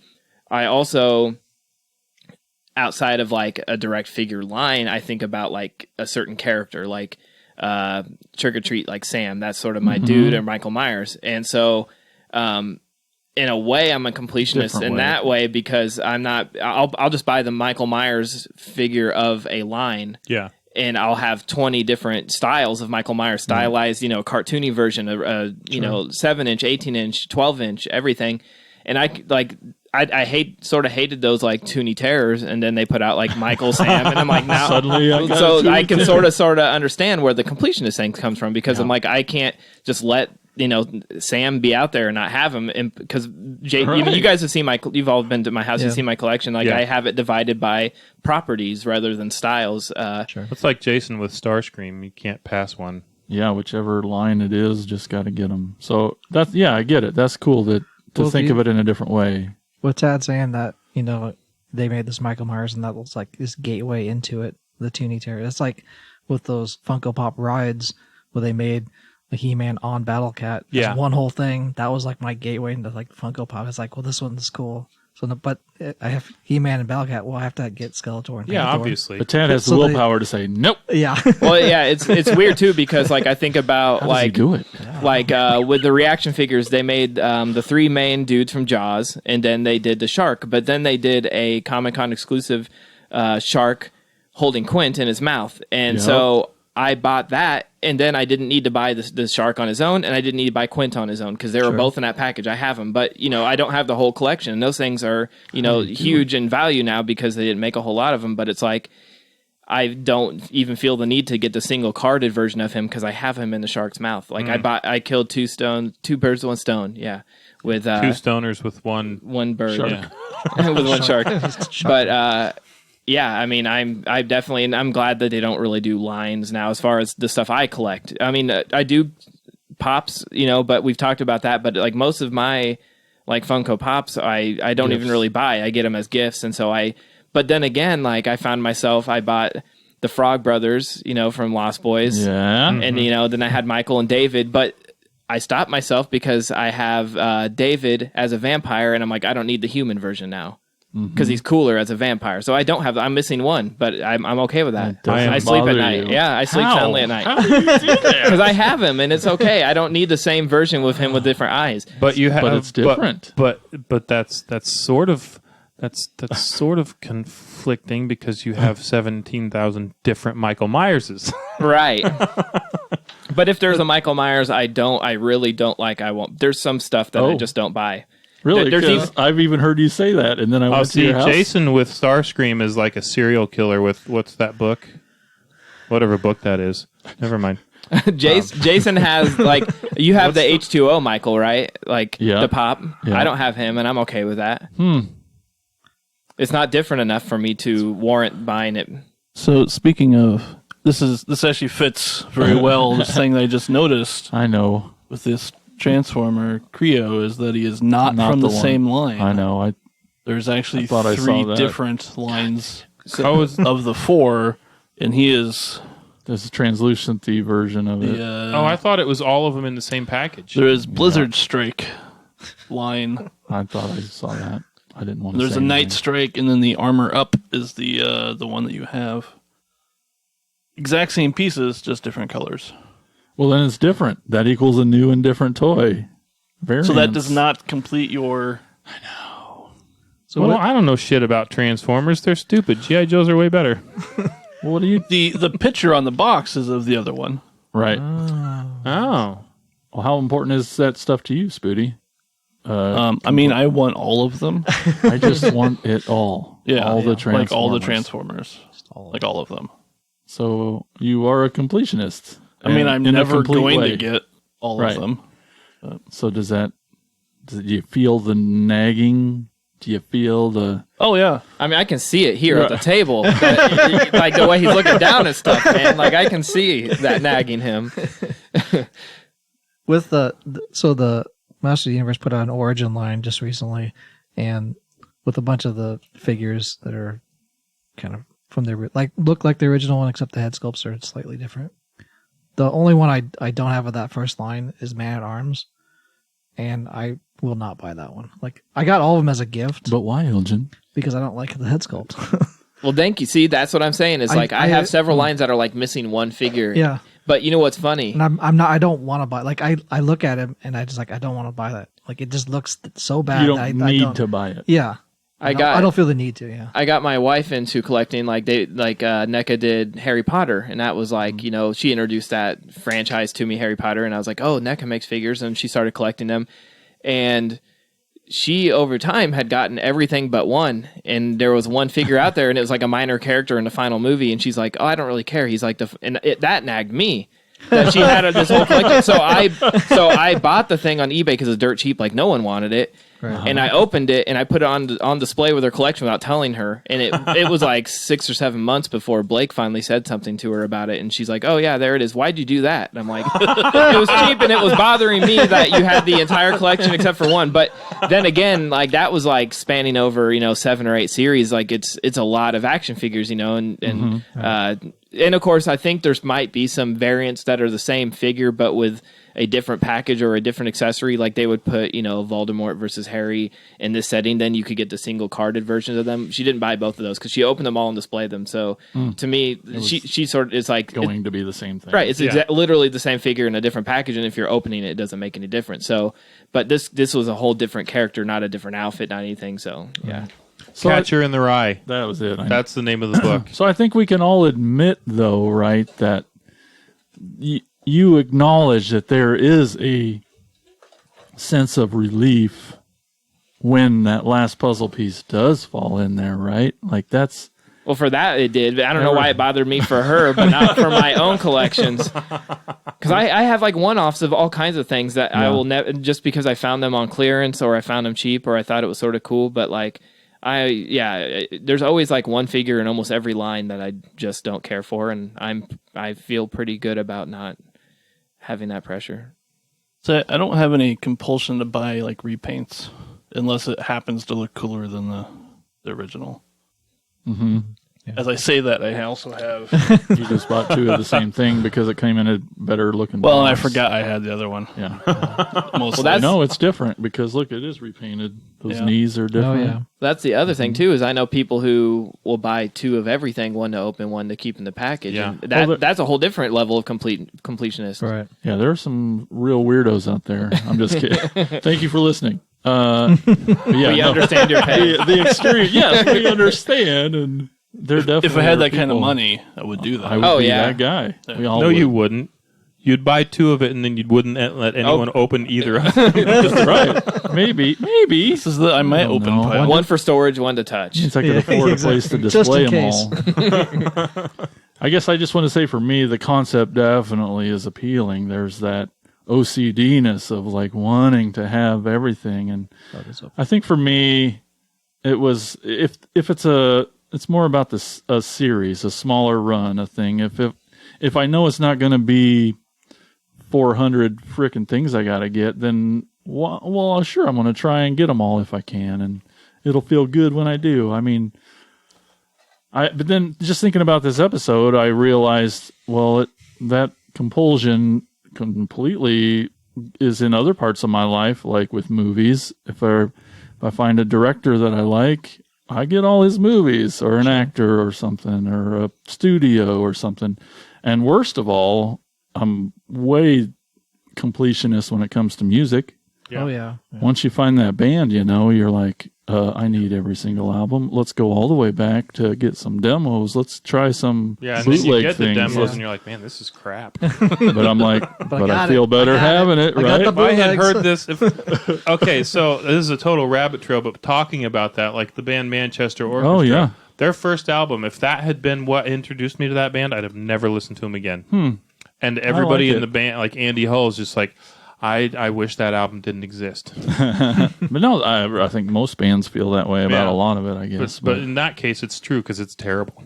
I also, outside of like a direct figure line, I think about like a certain character, like Trick or Treat, like Sam. That's sort of my dude, or Michael Myers. And so, in a way, I'm a completionist Different in way. that way because I'm not. I'll just buy the Michael Myers figure of a line. yeah. And I'll have 20 different styles of Michael Myers, stylized, cartoony version, 7-inch, 18-inch, 12-inch, everything. And I hated those like Toonie Terrors, and then they put out like Michael Sam, and I'm like, now Suddenly I got a so Toonie I can Terror. sort of understand where the completionist thing comes from because I'm like, I can't just let Sam be out there and not have him, and because you guys have seen you've all been to my house, you've seen my collection. Like Yeah. I have it divided by properties rather than styles. It's like Jason with Starscream. You can't pass one. Yeah, whichever line it is, just got to get them. So that's, I get it. That's cool to Well, think of it in a different way. With Tad saying that, they made this Michael Myers and that was like this gateway into it, the Toonie Terror. It's like with those Funko Pop rides where they made the He-Man on Battle Cat. Yeah. One whole thing. That was like my gateway into like Funko Pop. It's like, well, this one's cool. So, but I have He-Man and Battle Cat. Well, I have to get Skeletor and Yeah, Panther. obviously. But Tad has the So they- willpower to say nope. Yeah. Well, yeah, it's weird too because like I think about How does he like do it? like with the reaction figures, they made the 3 main dudes from Jaws, and then they did the shark, but then they did a Comic-Con exclusive shark holding Quint in his mouth, and Yep. so I bought that, and then I didn't need to buy the shark on his own, and I didn't need to buy Quint on his own because they were both in that package. I have them, but I don't have the whole collection. And those things are huge in value now because they didn't make a whole lot of them. But it's like I don't even feel the need to get the single carded version of him because I have him in the shark's mouth. Like I killed 2 birds with 1 stone. Yeah, with 2 stoners with one. bird Shark. with 1 shark. But yeah, I mean, I'm definitely, and I'm glad that they don't really do lines now as far as the stuff I collect. I mean, I do pops, but we've talked about that. But like most of my like Funko Pops, I don't even really buy. I get them as gifts, and so But then again, like I found myself, I bought the Frog Brothers, from Lost Boys, Yeah. and then I had Michael and David, but I stopped myself because I have David as a vampire, and I'm like, I don't need the human version now. Because he's cooler as a vampire, so I don't have. I'm missing one, but I'm okay with that. doesn't I sleep at bother night. you. Yeah, I sleep How? soundly at night How do you do that? because I have him, and it's okay. I don't need the same version with him with different eyes. But you have. But it's different. But that's sort of sort of conflicting because you have 17,000 different Michael Myerses. Right. But if there's a Michael Myers, I really don't like. I won't. There's some stuff that I just don't buy. Really? There's 'Cause even- I've even heard you say that, and then I Oh, went to see, your house. Jason with Starscream is like a serial killer with what's that book? Whatever book that is. Never mind. Jason has like you have the H2O Michael, right? Like Yeah. the pop. Yeah. I don't have him, and I'm okay with that. It's not different enough for me to warrant buying it. So speaking of, this actually fits very well. This thing that I just noticed I know. with this Transformer Creo is that he is not from the one. same line. I know. There's actually thought I saw 3 that. different lines How is of the 4, and he is There's a translucency version of it. the. I thought it was all of them in the same package. There is Blizzard Strike line. I thought I saw that. I didn't want to. There's say a Night anything. Strike, and then the Armor Up is the one that you have. Exact same pieces, just different colors. Well, then it's different. That equals a new and different toy. Variants. So that does not complete your. So Well, what, I don't know shit about Transformers. They're stupid. G.I. Joes are way better. Well, what do you? The picture on the box is of the other one. Right. Oh. Well, how important is that stuff to you, Spooty? I mean, I want all of them. I just want it all. Yeah, all the Transformers. like all the Transformers, like all of them. So you are a completionist. I mean, I'm in a never complete going way. to get all Right. of them. So do you feel the nagging? Do you feel the? Oh yeah, I mean, I can see it here at the table, but, like the way he's looking down at stuff, man. Like I can see that nagging him. with the Master of the Universe put out an Origin line just recently, and with a bunch of the figures that are kind of from the look like the original one, except the head sculpts are slightly different. The only one I don't have of that first line is Man at Arms, and I will not buy that one. Like I got all of them as a gift But why, Elgin? because I don't like the head sculpt. Well, thank you. See, that's what I'm saying. Is like I have several lines that are like missing one figure. Yeah. But you know what's funny? And I don't want to buy. Like I look at him and I just like I don't want to buy that. Like it just looks so bad. You that don't I need don't, to buy it. Yeah. I I don't feel the need to. Yeah. I got my wife into collecting NECA did Harry Potter, and that was like she introduced that franchise to me, Harry Potter, and I was like, oh, NECA makes figures, and she started collecting them, and she over time had gotten everything but one, and there was one figure out there, and it was like a minor character in the final movie, and she's like, oh, I don't really care. He's like that nagged me. That she had this whole collection. So I bought the thing on eBay because it's dirt cheap, like no one wanted it. Right. And I opened it and I put it on display with her collection without telling her. And it was like 6 or 7 months before Blake finally said something to her about it. And she's like, oh yeah, there it is. Why'd you do that? And I'm like, it was cheap and it was bothering me that you had the entire collection except for one. But then again, like that was like spanning over, 7 or 8 series. Like it's a lot of action figures, and and of course, I think there's might be some variants that are the same figure, but with a different package or a different accessory. Like they would put, Voldemort versus Harry in this setting. Then you could get the single carded versions of them. She didn't buy both of those because she opened them all and displayed them. So to me, she sort of is like going to be the same thing, right? It's literally the same figure in a different package, and if you're opening it, it doesn't make any difference. So, but this was a whole different character, not a different outfit, not anything. So yeah. So Catcher in the Rye. that was it. That's the name of the book. So I think we can all admit, though, right, that you acknowledge that there is a sense of relief when that last puzzle piece does fall in there, right? Like that's... Well, for that it did. I don't know why it bothered me for her, but not for my own collections. Because I have like one-offs of all kinds of things that I will never, just because I found them on clearance or I found them cheap or I thought it was sort of cool. But like, there's always like one figure in almost every line that I just don't care for, and I feel pretty good about not having that pressure. So I don't have any compulsion to buy like repaints unless it happens to look cooler than the original. Mm-hmm. Yeah. As I say that, I also have. You just bought two of the same thing because it came in a better looking Well, and I box. forgot I had the other one. Yeah. Mostly. No, it's different because look, it is repainted. Those Yeah. knees are Oh different. yeah. That's the other thing too, is I know people who will buy two of everything, one to open, one to keep in the package. Yeah. And that's a whole different level of completionist. Right. Yeah, there are some real weirdos out there. I'm just kidding. Thank you for listening. But yeah, We understand your pain. the experience. Yes, we understand, and they're definitely. If I had are that kind of people- money, I would do that. I would Oh, be yeah. that guy. We all No, would. you wouldn't. You'd buy two of it, and then you wouldn't let anyone open either of them. That's right. Maybe. This is I might don't open know. pile. One for storage, one to touch. Since I could afford a place to Just display in them case. all. I guess I just want to say for me, the concept definitely is appealing. There's that OCD-ness of like wanting to have everything. And I think for me, it was, if it's more about a series, a smaller run, a thing. If I know it's not going to be 400 frickin' things I got to get, then, well, sure, I'm going to try and get them all if I can. And it'll feel good when I do. I mean, but then just thinking about this episode, I realized, well, that compulsion completely is in other parts of my life, like with movies. If I find a director that I like, I get all his movies, or an actor or something, or a studio or something. And worst of all, I'm way completionist when it comes to music. Yeah. Oh yeah. Once you find that band, you're like, I need every single album. Let's go all the way back to get some demos. Let's try some Yeah, and then you bootleg get the things. demos, and you're like, man, this is crap. But I'm like, but I got feel it. better I got having it, I got right? the If I had bootlegs. heard this, okay, so this is a total rabbit trail, but talking about that, like the band Manchester Orchestra. Oh, yeah. Their first album, if that had been what introduced me to that band, I'd have never listened to them again. And everybody like in it. the band, like Andy Hull, is just like, I wish that album didn't exist. But no, I think most bands feel that way about Yeah. a lot of it, I guess. But in that case, it's true because it's terrible.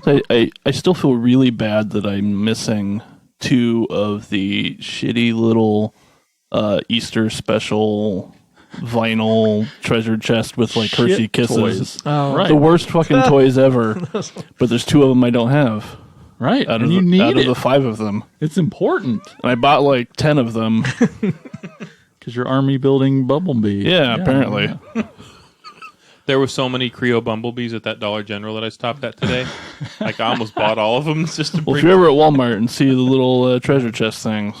I still feel really bad that I'm missing two of the shitty little Easter special vinyl treasure chest with like Hershey Shit Kisses. toys. Oh, Right. The worst fucking toys ever. But there's two of them I don't have. Right. Out And of, you the, need out of it. the 5 of them. It's important And I bought like 10 of them. because you're army building Bumblebee. Yeah, apparently. There were so many Creo bumblebees at that Dollar General that I stopped at today. Like I almost bought all of them just to Well, bring. if you're ever at Walmart and see the little treasure chest things,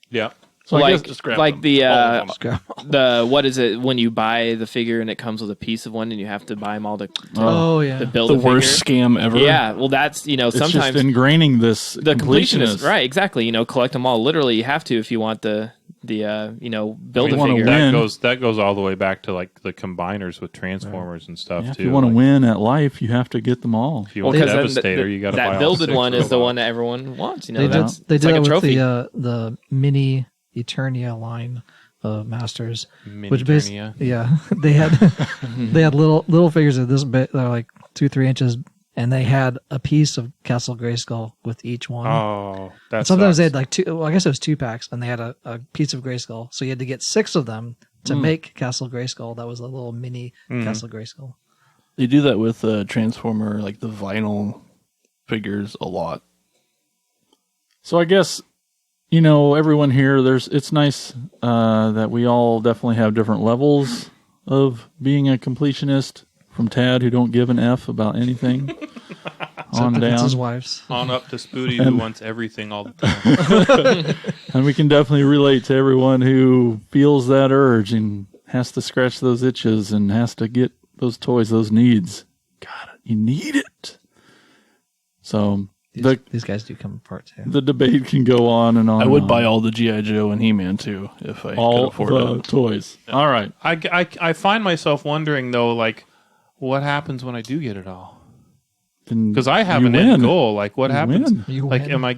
Yeah. so I guess Like, just grab like them. the All of them. what is it when you buy the figure and it comes with a piece of one and you have to buy them all to Oh yeah. build The a figure? worst scam ever. Yeah, well, that's It's sometimes just ingraining this the completionist, completionist. right? Exactly. Collect them all. Literally, you have to if you want the build a wanna figure. win. That goes all the way back to like the combiners with Transformers and stuff Yeah, if too. you want to Like, win at life, you have to get them all. if you Well, want because then Devastator, you got to buy that all builded 6 one for is a the while. one that everyone wants. They That's did it's that like a with trophy. the mini Eternia line of Masters, Mini which Eternia. they had they had little figures of this bit, they're like 2-3 inches, and they had a piece of Castle Grayskull with each one. Oh, that's Sometimes they had like two. Well, I guess it was 2 packs, and they had a piece of Grayskull, so you had to get 6 of them to make Castle Grayskull. That was a little mini Castle Grayskull. They do that with Transformer, like the vinyl figures a lot. So I guess, everyone here, it's nice that we all definitely have different levels of being a completionist, from Tad, who don't give an F about anything, on It's down. his wife's. On up to Spooty, who wants everything all the time. And we can definitely relate to everyone who feels that urge and has to scratch those itches and has to get those toys, those needs. God, you need it. So These guys do come apart too. the debate can go on and on. I and would on. buy all the G.I. Joe and He-Man too if I all could afford the it. toys. All right. I find myself wondering, though, like, what happens when I do get it all? Because I have an end goal. Like, what happens? win. You Like, win. am I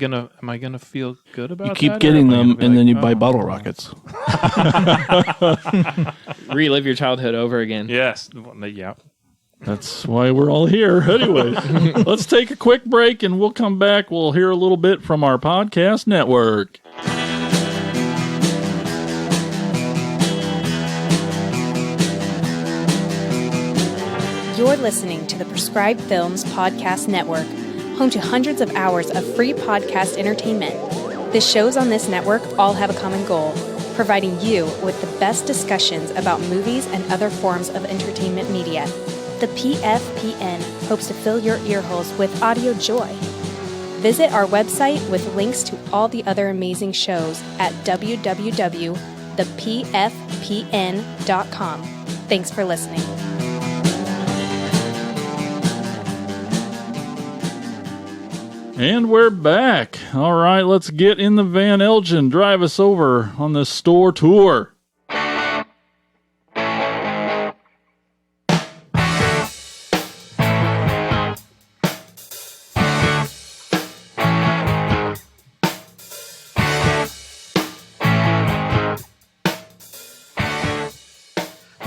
gonna feel good about You that? keep or getting am I them, gonna be and then like, you buy oh, bottle rockets. Relive your childhood over again. Yes. Yeah. That's why we're all here. Anyway, let's take a quick break and we'll come back. We'll hear a little bit from our podcast network. You're listening to the Prescribed Films Podcast Network, home to hundreds of hours of free podcast entertainment. The shows on this network all have a common goal, providing you with the best discussions about movies and other forms of entertainment media. The PFPN hopes to fill your earholes with audio joy. Visit our website with links to all the other amazing shows at www.thepfpn.com. Thanks for listening. And we're back. All right, let's get in the Van Elgin. Drive us over on this store tour.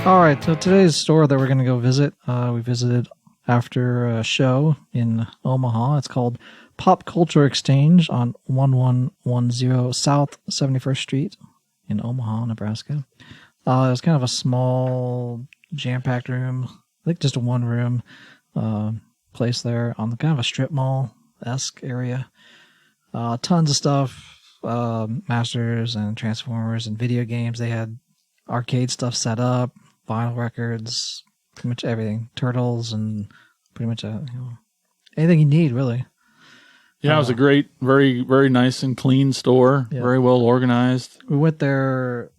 All right, so today's store that we're going to go visit, we visited after a show in Omaha. It's called Pop Culture Exchange on 1110 South 71st Street in Omaha, Nebraska. It was kind of a small, jam-packed room. I think just a one-room place there on the kind of a strip mall-esque area. Tons of stuff, Masters and Transformers and video games. They had arcade stuff set up, vinyl records, pretty much everything. Turtles and pretty much anything you need, really. Yeah, it was a great, very, very nice and clean store. Yeah. Very well organized. We went there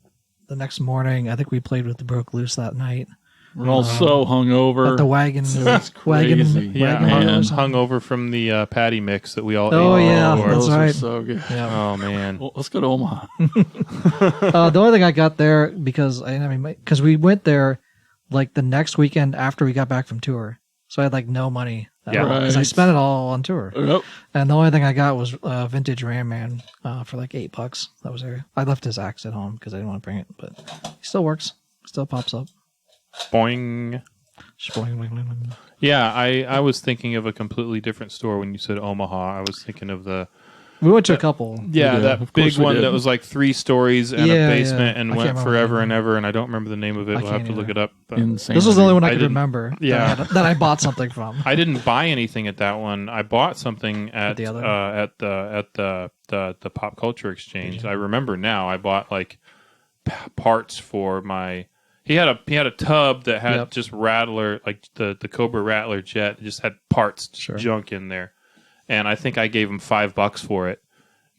the next morning. I think we played with the Broke Loose that night. We're all so hungover. At the wagon. It's crazy. Yeah, wagon man. or something. hung over from the patty mix that we all Oh, ate. yeah. before. That's Those are right. so good. Yeah. Oh man. Well, let's go to Omaha. The only thing I got there because we went there like the next weekend after we got back from tour, so I had like no money. Yeah. because I Right. spent it all on tour, Yep. and the only thing I got was vintage Ram Man for like $8. That was there. I left his axe at home because I didn't want to bring it, but he still works. Still pops up. Boing. Yeah, I was thinking of a completely different store when you said Omaha. I was thinking of the We went to a couple. yeah, did. that Of big course we one did. that was like 3 stories and Yeah, a basement yeah. and I went can't remember forever the and name. ever. And I don't remember the name of it. I We'll have can't to look either. it up. But Insane. This was the only one I I could didn't- remember. yeah. that I bought something from. I didn't buy anything at that one. I bought something at the other? at the Pop Culture Exchange. I remember now. I bought like parts for my. He had a tub that had Yep. just Rattler, like the Cobra Rattler jet. It just had parts junk in there, and I think I gave him $5 for it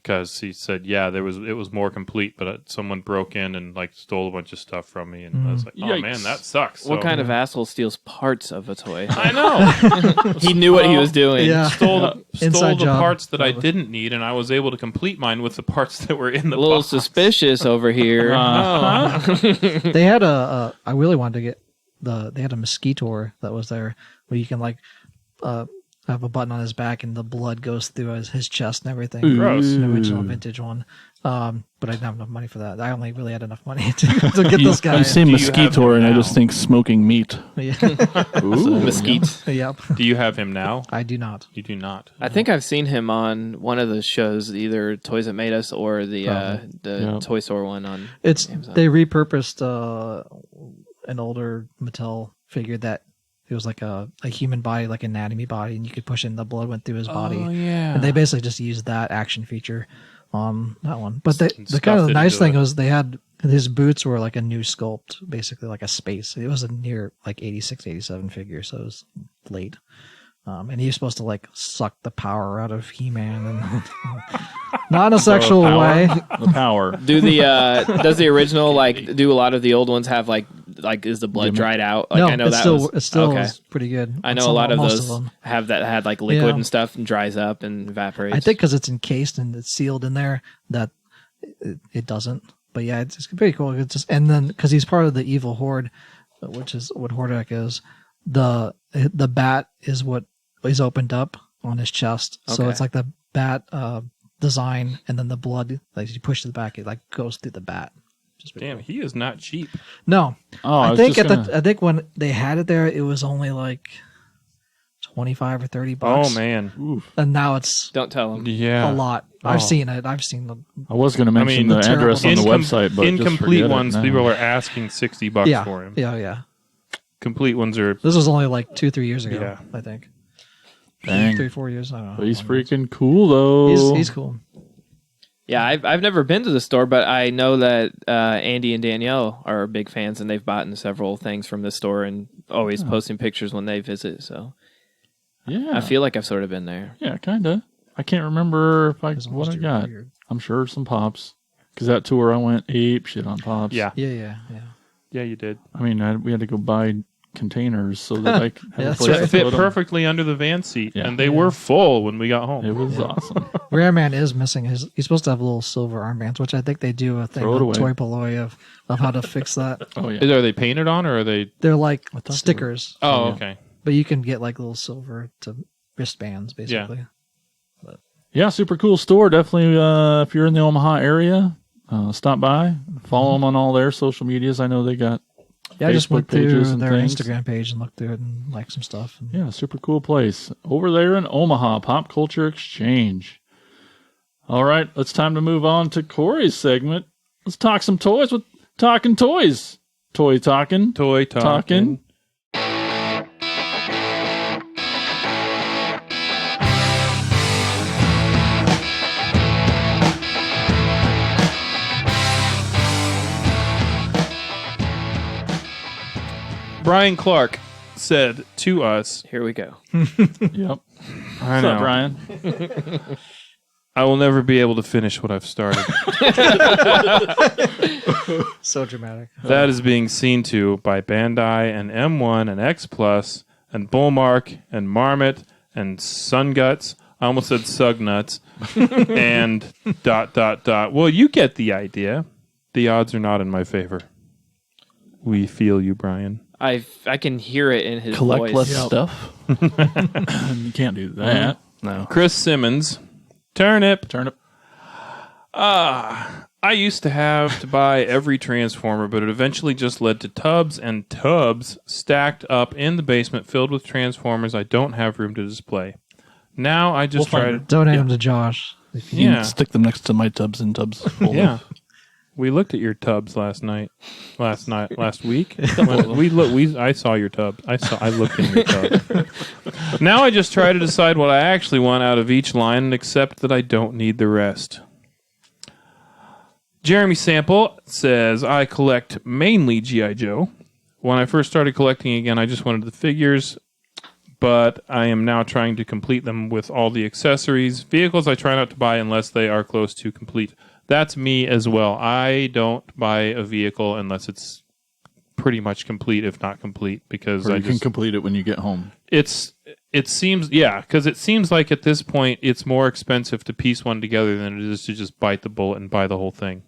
because he said, yeah, it was more complete, but someone broke in and like stole a bunch of stuff from me, and I was like, oh Yikes. man, that sucks. What So- kind of asshole steals parts of a toy? I know. He knew what he was doing. Yeah. stole the Inside job. parts that I Love it. didn't need, and I was able to complete mine with the parts that were in A the little box. suspicious over here. They had I really wanted to get they had a Mosquitor that was there where you can like have a button on his back and the blood goes through his chest and everything. Gross. An original vintage one. But I didn't have enough money for that. I only really had enough money to get this guy. I say Do you have mosquito, him and I now? just think smoking meat. Yeah. Mesquite. Yep. Do you have him now? I do not. You do not. I think I've seen him on one of the shows, either Toys That Made Us or the Yep. Toy Store one on. It's Amazon. they repurposed an older Mattel figure that It was like a human body, like anatomy body, and you could push it and the blood went through his body. Oh yeah. And they basically just used that action feature on that one. But the kind stuffed of it nice into thing it. was they had his boots were like a new sculpt, basically like a space. It was a near like 86, 87 figure, so it was late. And he was supposed to like suck the power out of He-Man, and not in a sexual way. The power. Do the does the original like do a lot of the old ones have like is the blood dried out? Like No, I know it that still was, it still okay. was pretty good. I know Some- a lot of most those them. have that had like liquid Yeah. and stuff and dries up and evaporates. I think because it's encased and it's sealed in there that it doesn't. But yeah, it's pretty cool. It's just, and then because he's part of the evil horde, which is what Hordak is, the bat is what is opened up on his chest. So Okay. it's like the bat design, and then the blood, like you push to the back, it like goes through the bat. Just pretty Damn, cool. he is not cheap. No, Oh, I was think just I think when they had it there, it was only like 25 or 30 bucks. Oh man. And now it's don't tell him. Yeah. a lot. Oh. I've seen it. I've seen the I was going to mention mean, the address on the terrible- website, but just incomplete forget it ones, now. people are asking $60 yeah, for him. yeah. Complete ones are. This was only like 2-3 years ago. Yeah. I think Dang. 3-4 years. I don't know. But he's freaking cool, though. He's cool. Yeah, I've never been to the store, but I know that Andy and Danielle are big fans, and they've bought several things from the store and always posting pictures when they visit. So Yeah. I feel like I've sort of been there. Yeah, kind of. I can't remember if It's what I almost got. weird. I'm sure some Pops. Because that tour, I went ape shit on Pops. Yeah. Yeah. Yeah, you did. I mean, we had to go buy containers so that I could have Yeah, a that's place right. to That fit put 'em. perfectly under the van seat, Yeah. and they were full when we got home. It was awesome. Rare Man is missing his. He's supposed to have little silver armbands, which I think they do a thing Throw it with away. Toy Polloi of how to fix that. Oh, yeah. Are they painted on, or are they? They're like thought they were. stickers, Oh, Yeah. okay. but you can get like little silver to wristbands, basically. Yeah, super cool store. Definitely, if you're in the Omaha area, stop by. Follow them on all their social medias. I know they got Yeah, I just Facebook went through pages and their things. Instagram page and looked through it and liked some stuff. And Yeah, super cool place. Over there in Omaha, Pop Culture Exchange. All right, it's time to move on to Corey's segment. Let's talk some toys with Talking Toys. Toy Talking. Toy Talking. Brian Clark said to us, Here we go. Yep. I What's know, up, Brian? I will never be able to finish what I've started. so dramatic. That is being seen to by Bandai and M1 and X Plus and Bullmark and Marmot and Sunguts. I almost said Sugnuts. And ... Well, you get the idea. The odds are not in my favor. We feel you, Brian. I can hear it in his Collect voice. less stuff. You can't do that. No. Chris Simmons. Turnip. Turnip. I used to have to buy every Transformer, but it eventually just led to tubs and tubs stacked up in the basement filled with Transformers I don't have room to display. Now I just try to... Donate them to Josh. If you You Yeah. can stick them next to my tubs and tubs. Yeah. We looked at your tubs last week. I saw your tubs. I looked in your tubs. Now I just try to decide what I actually want out of each line and accept that I don't need the rest. Jeremy Sample says, I collect mainly G.I. Joe. When I first started collecting again, I just wanted the figures, but I am now trying to complete them with all the accessories. Vehicles I try not to buy unless they are close to complete. That's me as well. I don't buy a vehicle unless it's pretty much complete, if not complete, because Or I you can just complete it when you get home. it seems because it seems like at this point it's more expensive to piece one together than it is to just bite the bullet and buy the whole thing.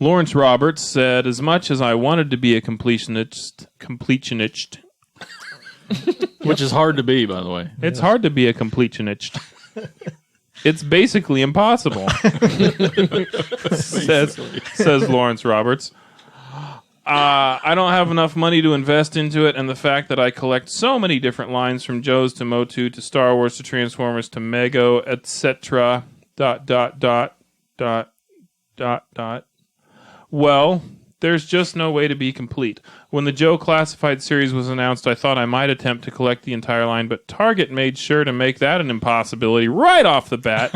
Lawrence Roberts said, as much as I wanted to be a completionist, Which is hard to be, by the way. it's hard to be a completionist. It's basically impossible, says Lawrence Roberts. I don't have enough money to invest into it, and the fact that I collect so many different lines from Joe's to Motu to Star Wars to Transformers to Mego, etc. ... Well, there's just no way to be complete. When the Joe Classified series was announced, I thought I might attempt to collect the entire line, but Target made sure to make that an impossibility right off the bat.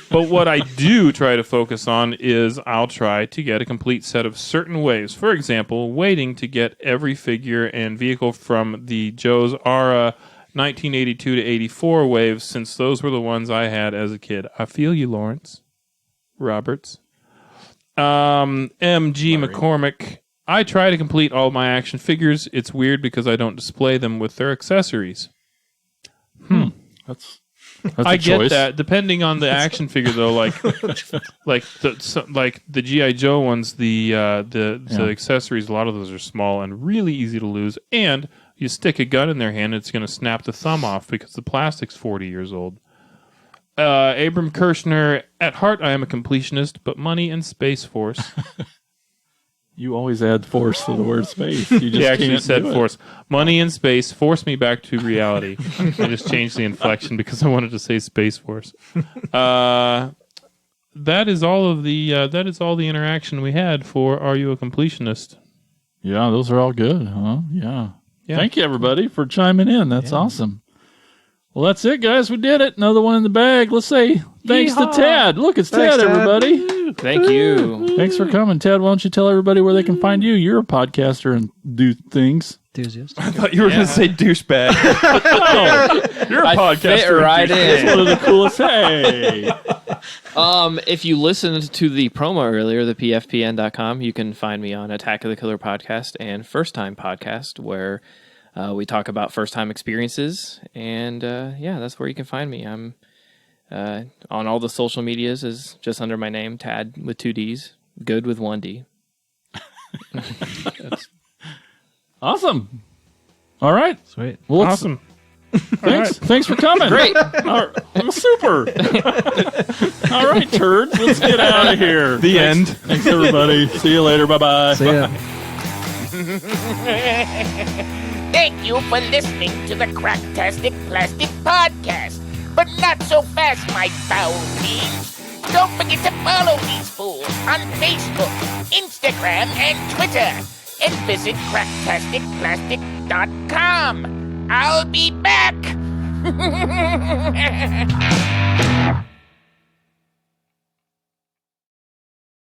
But what I do try to focus on is I'll try to get a complete set of certain waves. For example, waiting to get every figure and vehicle from the Joe's Aura 1982 to 84 waves, since those were the ones I had as a kid. I feel you, Lawrence Roberts. MG McCormick. I try to complete all my action figures. It's weird because I don't display them with their accessories. That's I a get choice. that. Depending on the action figure, though, like the GI Joe ones, the accessories, a lot of those are small and really easy to lose. And you stick a gun in their hand, it's going to snap the thumb off because the plastic's 40 years old. Abram Kirshner, at heart, I am a completionist, but money and Space Force. You always add force to the word space. You just He actually can't said do it. force. Money and space force me back to reality. I just changed the inflection because I wanted to say Space Force. That is all the interaction we had for Are You a Completionist? Yeah, those are all good, huh? Yeah. Thank you, everybody, for chiming in. That's awesome. Well, that's it, guys. We did it. Another one in the bag. Let's say thanks to Ted. Look, it's Thanks, Ted, Ted. everybody. Thank you. Thanks for coming, Ted. Why don't you tell everybody where they can find you? You're a podcaster and do things. Enthusiast. I thought you were going to say douchebag. You're a I podcaster. fit right That's in. one of the coolest. Hey. If you listened to the promo earlier, the pfpn.com, you can find me on Attack of the Killer podcast and First Time podcast, where we talk about first time experiences. And that's where you can find me. I'm on all the social medias is just under my name, Tad with 2 Ds, Good with 1 D. Awesome. All right. Sweet. Well, let's- Awesome. Thanks for coming. Great. Super. All right, turds. Let's get out of here. The end. Thanks, everybody. See you later. Bye-bye. See ya. Thank you for listening to the Cracktastic Plastic Podcast. But not so fast, my foul fiends. Don't forget to follow these fools on Facebook, Instagram, and Twitter. And visit cracktasticplastic.com. I'll be back.